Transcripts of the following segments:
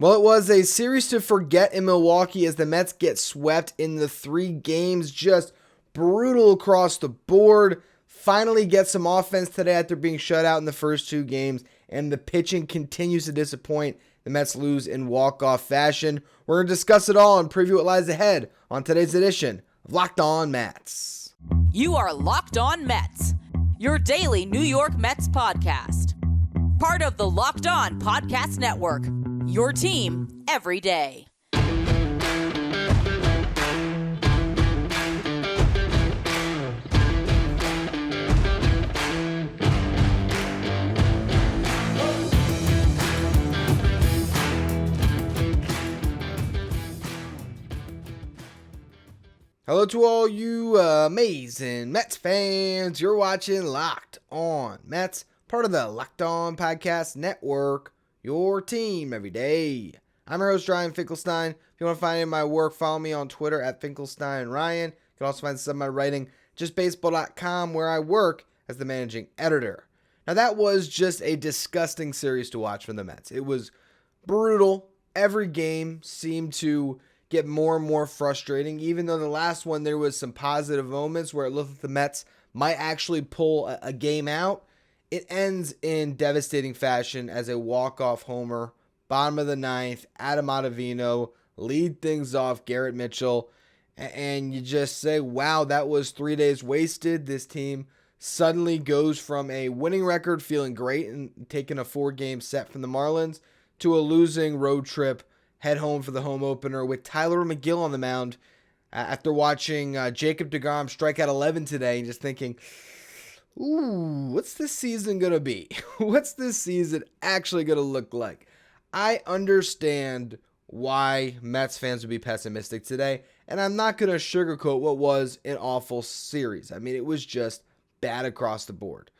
Well, it was a series to forget in Milwaukee as the Mets get swept in the 3 games. Just brutal across the board. Finally get some offense today after being shut out in the first 2 games, and the pitching continues to disappoint. The Mets lose in walk-off fashion. We're going to discuss it all and preview what lies ahead on today's edition of Locked On Mets. You are Locked On Mets, your daily New York Mets podcast. Part of the Locked On Podcast Network, your team every day. Hello to all you amazing Mets fans. You're watching Locked On Mets, part of the Locked On Podcast Network, your team every day. I'm your host, Ryan Finkelstein. If you want to find any of my work, follow me on Twitter at FinkelsteinRyan. You can also find some of my writing, justbaseball.com, where I work as the managing editor. Now, that was just a disgusting series to watch from the Mets. It was brutal. Every game seemed to get more and more frustrating, even though the last one there was some positive moments where it looked like the Mets might actually pull a game out. It ends in devastating fashion as a walk-off homer, bottom of the ninth, Adam Ottavino, lead things off Garrett Mitchell, and you just say, wow, that was 3 days wasted. This team suddenly goes from a winning record, feeling great and taking a 4-game set from the Marlins, to a losing road trip, head home for the home opener with Tyler McGill on the mound after watching Jacob deGrom strike out 11 today and just thinking, ooh, what's this season going to be? What's this season actually going to look like? I understand why Mets fans would be pessimistic today, and I'm not going to sugarcoat what was an awful series. I mean, it was just bad across the board.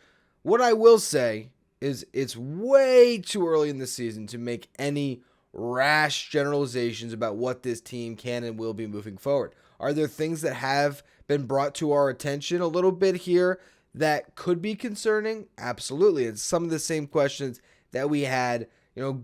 What I will say is it's way too early in the season to make any rash generalizations about what this team can and will be moving forward. Are there things that have been brought to our attention a little bit here that could be concerning? Absolutely. It's some of the same questions that we had,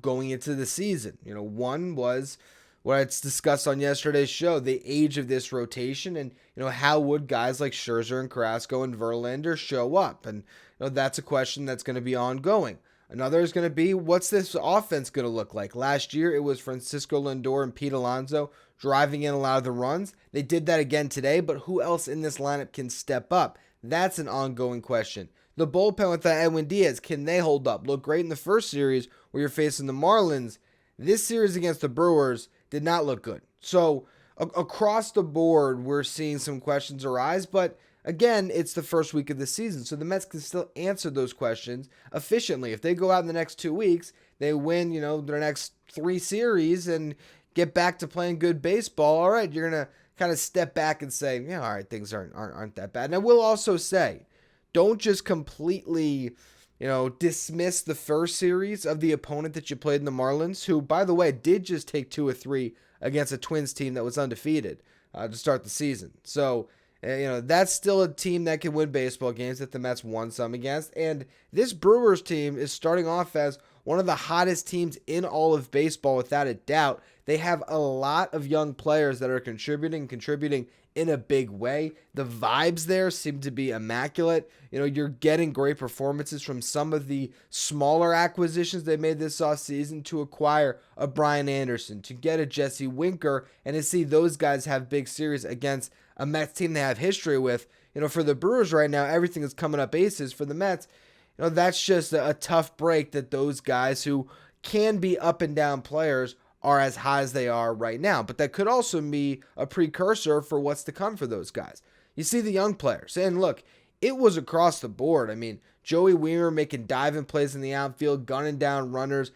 going into the season. One was what it's discussed on yesterday's show, the age of this rotation, and how would guys like Scherzer and Carrasco and Verlander show up? And that's a question that's going to be ongoing. Another is going to be, what's this offense going to look like? Last year, it was Francisco Lindor and Pete Alonso driving in a lot of the runs. They did that again today, but who else in this lineup can step up? That's an ongoing question. The bullpen with Edwin Diaz, can they hold up? Look great in the first series where you're facing the Marlins. This series against the Brewers did not look good. So across the board, we're seeing some questions arise, but again, it's the first week of the season, so the Mets can still answer those questions efficiently. If they go out in the next 2 weeks, they win, their next 3 series and get back to playing good baseball, all right, you're going to kind of step back and say, yeah, all right, things aren't that bad. And I will also say, don't just completely, dismiss the first series of the opponent that you played in the Marlins, who, by the way, did just take 2 or 3 against a Twins team that was undefeated to start the season. So, that's still a team that can win baseball games that the Mets won some against. And this Brewers team is starting off as one of the hottest teams in all of baseball, without a doubt. They have a lot of young players that are contributing in a big way. The vibes there seem to be immaculate. You're getting great performances from some of the smaller acquisitions they made this offseason to acquire a Brian Anderson, to get a Jesse Winker, and to see those guys have big series against a Mets team they have history with. For the Brewers right now, everything is coming up aces. For the Mets, that's just a tough break that those guys who can be up and down players are as high as they are right now. But that could also be a precursor for what's to come for those guys. You see the young players, and look, it was across the board. I mean, Joey Wiemer making diving plays in the outfield, gunning down runners,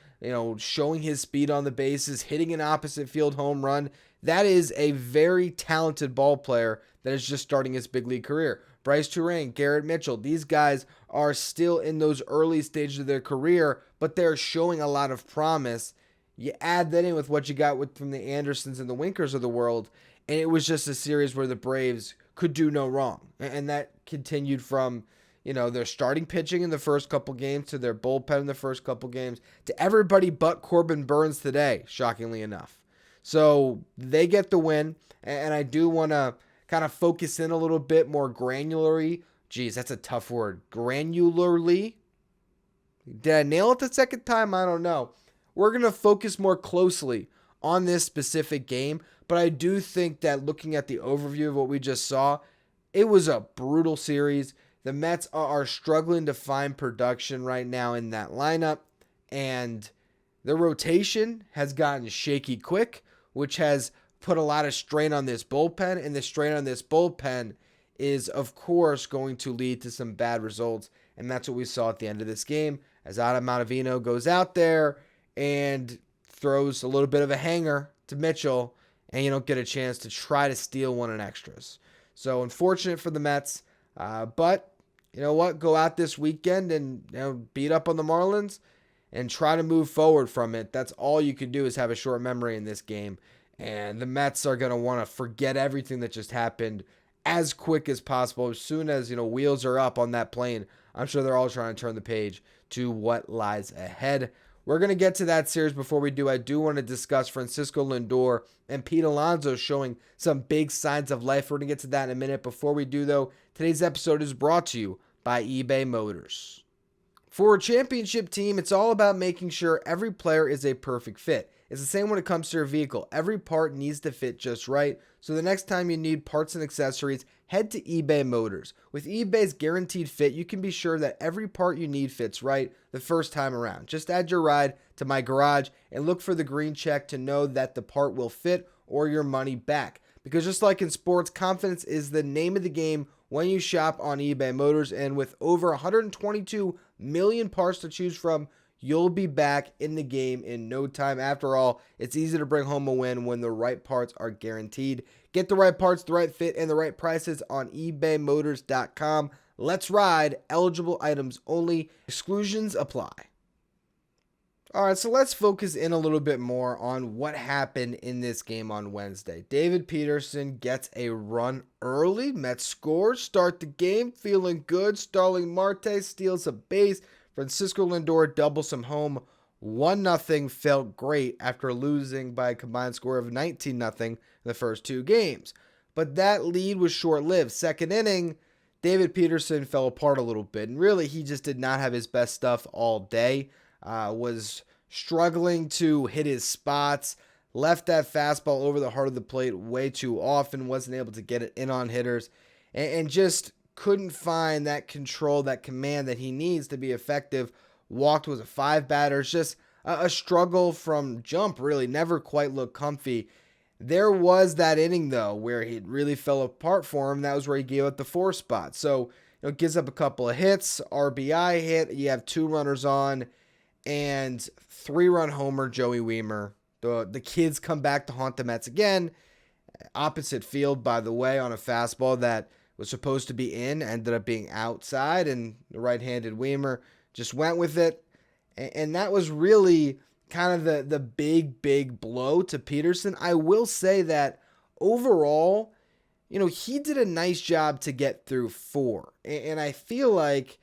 showing his speed on the bases, hitting an opposite field home run. That is a very talented ball player that is just starting his big league career. Bryce Turang, Garrett Mitchell, these guys are still in those early stages of their career, but they're showing a lot of promise. You add that in with what you got from the Andersons and the Winkers of the world, and it was just a series where the Braves could do no wrong. And that continued from their starting pitching in the first couple games to their bullpen in the first couple games to everybody but Corbin Burns today, shockingly enough. So they get the win, and I do want to kind of focus in a little bit more granularly. Geez, that's a tough word. Granularly? Did I nail it the second time? I don't know. We're going to focus more closely on this specific game, but I do think that looking at the overview of what we just saw, it was a brutal series. The Mets are struggling to find production right now in that lineup, and the rotation has gotten shaky quick, which has put a lot of strain on this bullpen, and the strain on this bullpen is, of course, going to lead to some bad results, and that's what we saw at the end of this game as Adam Ottavino goes out there and throws a little bit of a hanger to Mitchell, and you don't get a chance to try to steal one in extras. So unfortunate for the Mets, but you know what? Go out this weekend and beat up on the Marlins and try to move forward from it. That's all you can do is have a short memory in this game. And the Mets are going to want to forget everything that just happened as quick as possible. As soon as, wheels are up on that plane, I'm sure they're all trying to turn the page to what lies ahead. We're going to get to that series. Before we do, I do want to discuss Francisco Lindor and Pete Alonso showing some big signs of life. We're going to get to that in a minute. Before we do, though, today's episode is brought to you by eBay Motors. For a championship team, it's all about making sure every player is a perfect fit. It's the same when it comes to your vehicle. Every part needs to fit just right. So the next time you need parts and accessories, head to eBay Motors. With eBay's guaranteed fit, you can be sure that every part you need fits right the first time around. Just add your ride to my garage and look for the green check to know that the part will fit or your money back. Because just like in sports, confidence is the name of the game when you shop on eBay Motors. And with over 122 million parts to choose from, you'll be back in the game in no time. After all, it's easy to bring home a win when the right parts are guaranteed. Get the right parts, the right fit, and the right prices on ebaymotors.com. Let's ride. Eligible items only. Exclusions apply. All right, so let's focus in a little bit more on what happened in this game on Wednesday. David Peterson gets a run early. Mets scores, start the game, feeling good. Starling Marte steals a base. Francisco Lindor doubles him home. 1-0 felt great after losing by a combined score of 19-0 in the first two games. But that lead was short-lived. Second inning, David Peterson fell apart a little bit. And really, he just did not have his best stuff all day. Was struggling to hit his spots. Left that fastball over the heart of the plate way too often. Wasn't able to get it in on hitters. And just couldn't find that control, that command that he needs to be effective. Walked was a 5 batters. Just a struggle from jump, really. Never quite looked comfy. There was that inning, though, where he really fell apart for him. That was where he gave up the 4 spot. So, gives up a couple of hits, RBI hit. You have 2 runners on, and 3-run homer, Joey Wiemer. The kids come back to haunt the Mets again. Opposite field, by the way, on a fastball that was supposed to be in, ended up being outside, and the right-handed Wiemer just went with it. And that was really kind of the big blow to Peterson. I will say that overall, he did a nice job to get through 4. And I feel like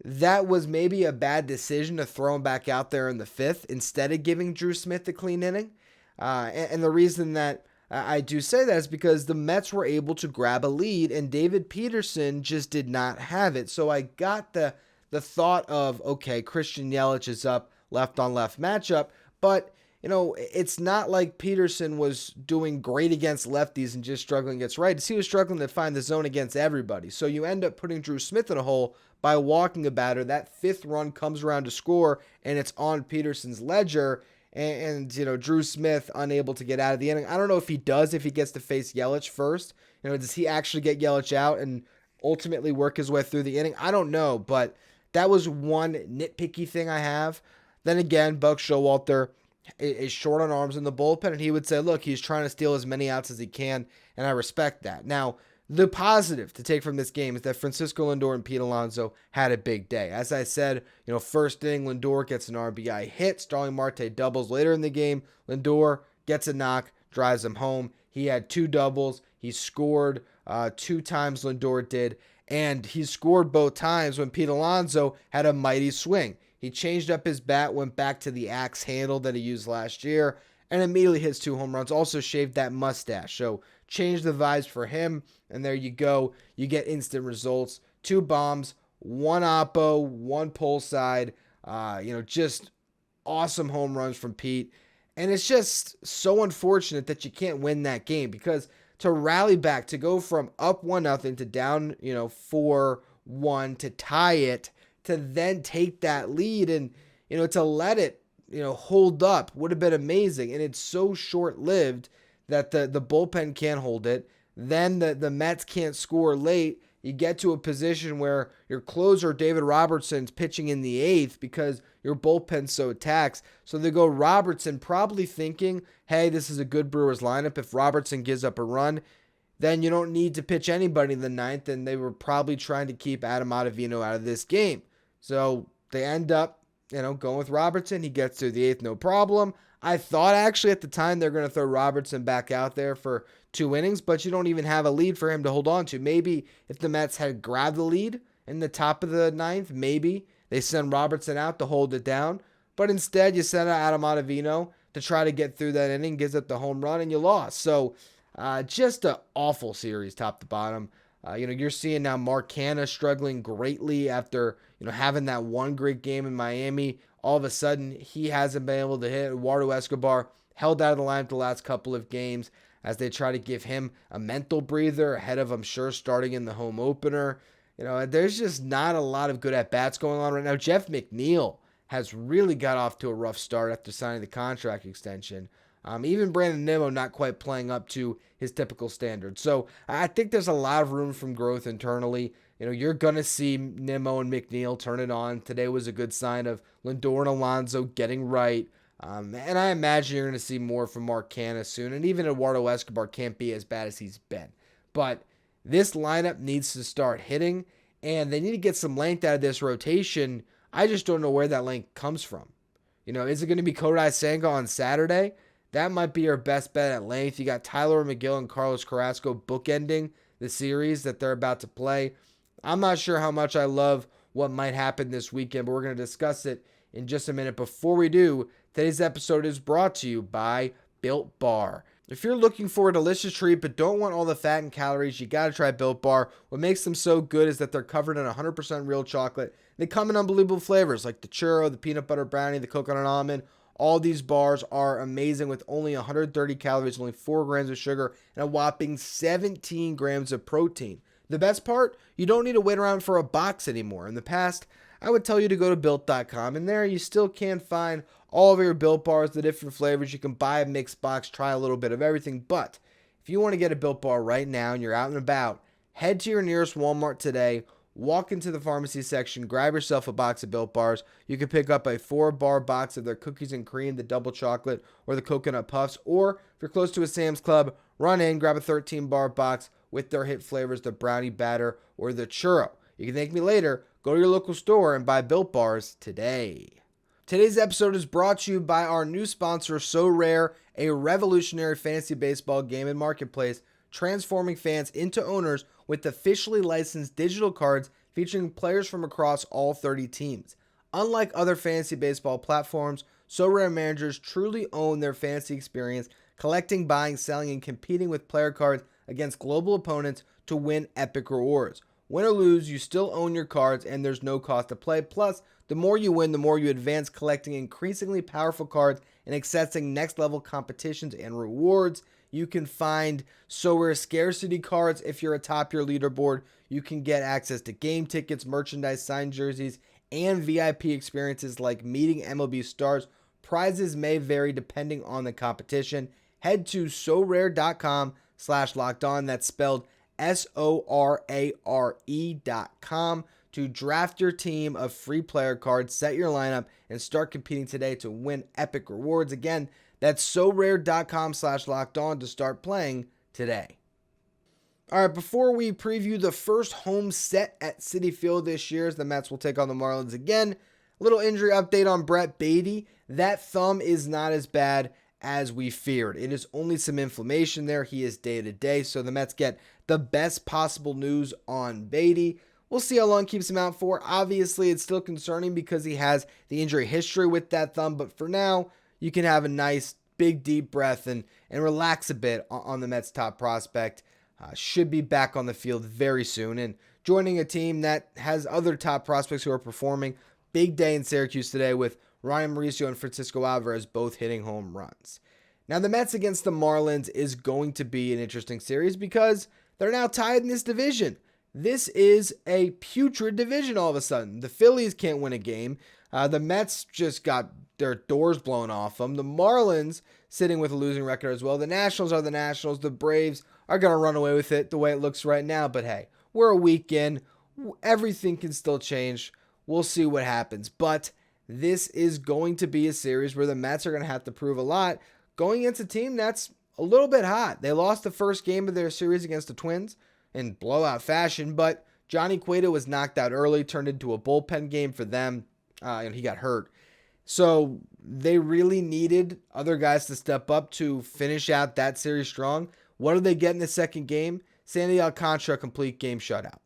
that was maybe a bad decision to throw him back out there in the 5th instead of giving Drew Smith a clean inning. And the reason that I do say that is because the Mets were able to grab a lead and David Peterson just did not have it. So I got the thought of, okay, Christian Yelich is up, left on left matchup, but it's not like Peterson was doing great against lefties and just struggling against righties. He was struggling to find the zone against everybody. So you end up putting Drew Smith in a hole by walking a batter. That 5th run comes around to score, and it's on Peterson's ledger. And Drew Smith unable to get out of the inning. I don't know if he does, if he gets to face Yelich first. Does he actually get Yelich out and ultimately work his way through the inning? I don't know, but that was one nitpicky thing I have. Then again, Buck Showalter is short on arms in the bullpen, and he would say, look, he's trying to steal as many outs as he can, and I respect that. Now, the positive to take from this game is that Francisco Lindor and Pete Alonso had a big day. As I said, first inning, Lindor gets an RBI hit. Starling Marte doubles later in the game. Lindor gets a knock, drives him home. He had 2 doubles. He scored 2 times, Lindor did. And he scored both times when Pete Alonso had a mighty swing. He changed up his bat, went back to the axe handle that he used last year, and immediately hits 2 home runs. Also shaved that mustache. So changed the vibes for him, and there you go. You get instant results. 2 bombs, 1 oppo, 1 pull side. Just awesome home runs from Pete. And it's just so unfortunate that you can't win that game, because to rally back, to go from up 1-0 to down, 4-1, to tie it, to then take that lead and, to let it, hold up would have been amazing. And it's so short-lived that the bullpen can't hold it. Then the Mets can't score late. You get to a position where your closer, David Robertson's pitching in the 8th because your bullpen's so taxed. So they go Robertson, probably thinking, hey, this is a good Brewers lineup. If Robertson gives up a run, then you don't need to pitch anybody in the 9th, and they were probably trying to keep Adam Ottavino out of this game. So they end up, going with Robertson. He gets to the 8th, no problem. I thought actually at the time they're going to throw Robertson back out there for 2 innings, but you don't even have a lead for him to hold on to. Maybe if the Mets had grabbed the lead in the top of the 9th, maybe they send Robertson out to hold it down. But instead, you send out Adam Ottavino to try to get through that inning, gives up the home run, and you lost. So just an awful series top to bottom. You're seeing now Mark Canha struggling greatly after, having that one great game in Miami. All of a sudden, he hasn't been able to hit. Eduardo Escobar held out of the lineup the last couple of games as they try to give him a mental breather ahead of, I'm sure, starting in the home opener. There's just not a lot of good at-bats going on right now. Jeff McNeil has really got off to a rough start after signing the contract extension. Even Brandon Nimmo not quite playing up to his typical standards. So I think there's a lot of room for growth internally. You're going to see Nimmo and McNeil turn it on. Today was a good sign of Lindor and Alonso getting right. And I imagine you're going to see more from Mark Canha soon. And even Eduardo Escobar can't be as bad as he's been. But this lineup needs to start hitting, and they need to get some length out of this rotation. I just don't know where that length comes from. Is it going to be Kodai Senga on Saturday? That might be your best bet at length. You got Tyler McGill and Carlos Carrasco bookending the series that they're about to play. I'm not sure how much I love what might happen this weekend, but we're going to discuss it in just a minute. Before we do, today's episode is brought to you by Built Bar. If you're looking for a delicious treat but don't want all the fat and calories, you got to try Built Bar. What makes them so good is that they're covered in 100% real chocolate. They come in unbelievable flavors like the churro, the peanut butter brownie, the coconut almond. All these bars are amazing with only 130 calories, only 4 grams of sugar, and a whopping 17 grams of protein. The best part, you don't need to wait around for a box anymore. In the past, I would tell you to go to Built.com, and there you still can find all of your Built Bars, the different flavors. You can buy a mixed box, try a little bit of everything. But if you want to get a Built Bar right now and you're out and about, head to your nearest Walmart today, walk into the pharmacy section, grab yourself a box of Built Bars. You can pick up a 4-bar box of their cookies and cream, the double chocolate, or the coconut puffs. Or if you're close to a Sam's Club, run in, grab a 13-bar box with their hit flavors, the brownie batter or the churro. You can thank me later. Go to your local store and buy Built Bars today. Today's episode is brought to you by our new sponsor, So Rare, a revolutionary fantasy baseball game and marketplace, transforming fans into owners with officially licensed digital cards featuring players from across all 30 teams. Unlike other fantasy baseball platforms, So Rare managers truly own their fantasy experience, collecting, buying, selling, and competing with player cards against global opponents to win epic rewards. Win or lose, you still own your cards and there's no cost to play. Plus, the more you win, the more you advance, collecting increasingly powerful cards and accessing next level competitions and rewards. You can find So Rare scarcity cards if you're atop your leaderboard. You can get access to game tickets, merchandise, signed jerseys, and VIP experiences like meeting MLB stars. Prizes may vary depending on the competition. Head to sorare.com/lockedon. That's spelled SORARE.com to draft your team of free player cards, set your lineup, and start competing today to win epic rewards. Again, that's sorare.com/lockedon to start playing today. All right, before we preview the first home set at Citi Field this year as the Mets will take on the Marlins again, a little injury update on Brett Baty. That thumb is not as bad as we feared. It is only some inflammation there. He is day to day, so the Mets get the best possible news on Beatty. We'll see how long keeps him out for. Obviously, it's still concerning because he has the injury history with that thumb, but for now, you can have a nice big deep breath and relax a bit on the Mets' top prospect. Should be back on the field very soon and joining a team that has other top prospects who are performing. Big day in Syracuse today with Ryan Mauricio and Francisco Alvarez both hitting home runs. Now, the Mets against the Marlins is going to be an interesting series because they're now tied in this division. This is a putrid division all of a sudden. The Phillies can't win a game. The Mets just got their doors blown off them. The Marlins sitting with a losing record as well. The Nationals are the Nationals. The Braves are going to run away with it the way it looks right now. But hey, we're a week in. Everything can still change. We'll see what happens. But this is going to be a series where the Mets are going to have to prove a lot going against a team that's a little bit hot. They lost the first game of their series against the Twins in blowout fashion, but Johnny Cueto was knocked out early, turned into a bullpen game for them, and he got hurt. So they really needed other guys to step up to finish out that series strong. What did they get in the second game? Sandy Alcantara complete game shutout.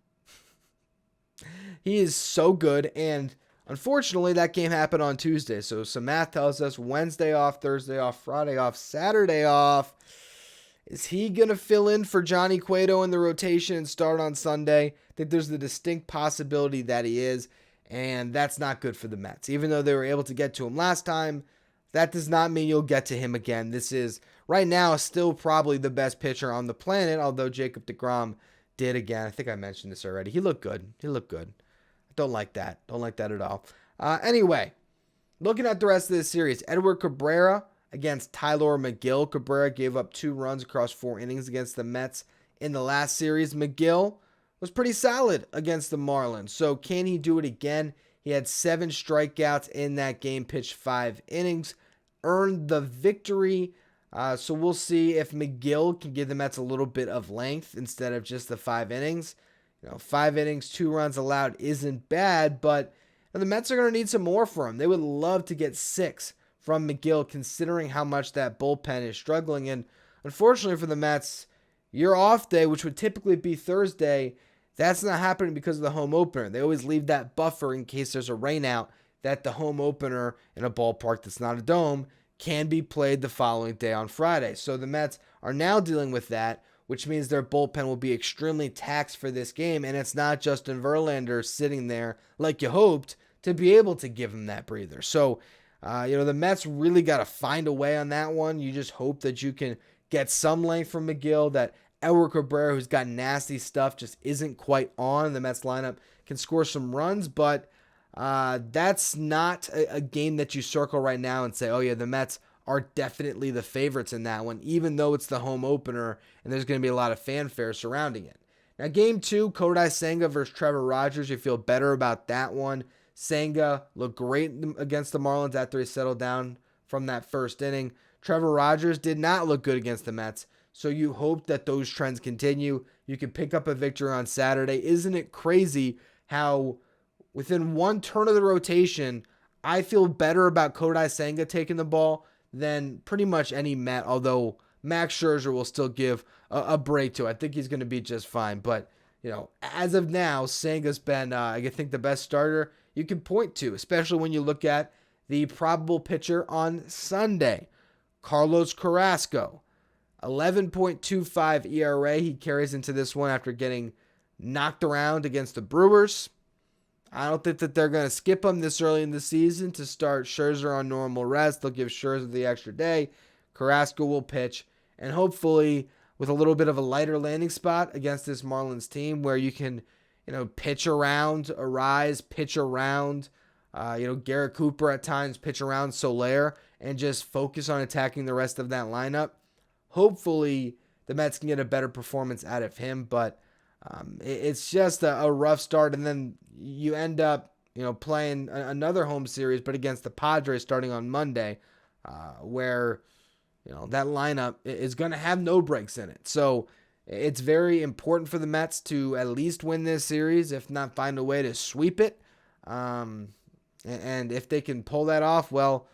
He is so good, and unfortunately that game happened on Tuesday. So some math tells us Wednesday off, Thursday off, Friday off, Saturday off. Is he going to fill in for Johnny Cueto in the rotation and start on Sunday? I think there's the distinct possibility that he is, and that's not good for the Mets. Even though they were able to get to him last time, that does not mean you'll get to him again. This is, right now, still probably the best pitcher on the planet, although Jacob deGrom did again. I think I mentioned this already. He looked good. Don't like that. Don't like that at all. Anyway, looking at the rest of this series, Edward Cabrera against Tyler McGill. Cabrera gave up 2 runs across 4 innings against the Mets in the last series. McGill was pretty solid against the Marlins. So can he do it again? He had 7 strikeouts in that game, pitched 5 innings, earned the victory. So we'll see if McGill can give the Mets a little bit of length instead of just the 5 innings. 5 innings, 2 runs allowed isn't bad, but the Mets are going to need some more from him. They would love to get 6 from McGill, considering how much that bullpen is struggling. And unfortunately for the Mets, your off day, which would typically be Thursday, that's not happening because of the home opener. They always leave that buffer in case there's a rainout that the home opener in a ballpark that's not a dome can be played the following day on Friday. So the Mets are now dealing with that, which means their bullpen will be extremely taxed for this game. And it's not Justin Verlander sitting there like you hoped to be able to give him that breather. So, the Mets really got to find a way on that one. You just hope that you can get some length from McGill, that Edward Cabrera, who's got nasty stuff, just isn't quite on. The Mets lineup can score some runs, but that's not a game that you circle right now and say, oh yeah, the Mets are definitely the favorites in that one, even though it's the home opener and there's going to be a lot of fanfare surrounding it. Now, game 2, Kodai Senga versus Trevor Rogers. You feel better about that one. Senga looked great against the Marlins after he settled down from that first inning. Trevor Rogers did not look good against the Mets, so you hope that those trends continue. You can pick up a victory on Saturday. Isn't it crazy how within one turn of the rotation, I feel better about Kodai Senga taking the ball than pretty much any Met, although Max Scherzer will still give a break to it. I think he's going to be just fine. But, as of now, Senga's been, I think, the best starter you can point to, especially when you look at the probable pitcher on Sunday. Carlos Carrasco, 11.25 ERA. He carries into this one after getting knocked around against the Brewers. I don't think that they're going to skip him this early in the season to start Scherzer on normal rest. They'll give Scherzer the extra day. Carrasco will pitch, and hopefully with a little bit of a lighter landing spot against this Marlins team where you can, pitch around Arise, pitch around, Garrett Cooper at times, pitch around Soler, and just focus on attacking the rest of that lineup. Hopefully the Mets can get a better performance out of him, but it's just a rough start, and then you end up, playing another home series, but against the Padres starting on Monday, where, that lineup is going to have no breaks in it. So it's very important for the Mets to at least win this series, if not find a way to sweep it. And if they can pull that off, well,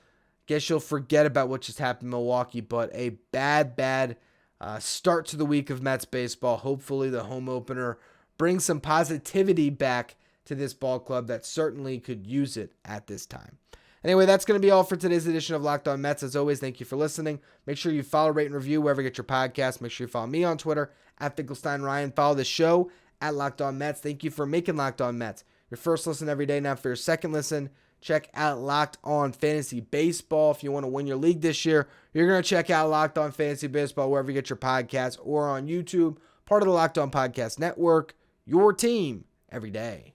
guess you'll forget about what just happened in Milwaukee, but a bad start to the week of Mets baseball. Hopefully the home opener brings some positivity back to this ball club that certainly could use it at this time. Anyway, that's going to be all for today's edition of Locked On Mets. As always, thank you for listening. Make sure you follow, rate, and review wherever you get your podcast. Make sure you follow me on Twitter, @FinkelsteinRyan. Follow the show, @Locked On Mets. Thank you for making Locked On Mets your first listen every day. Now for your second listen, check out Locked On Fantasy Baseball. If you want to win your league this year, you're going to check out Locked On Fantasy Baseball wherever you get your podcasts or on YouTube, part of the Locked On Podcast Network, your team every day.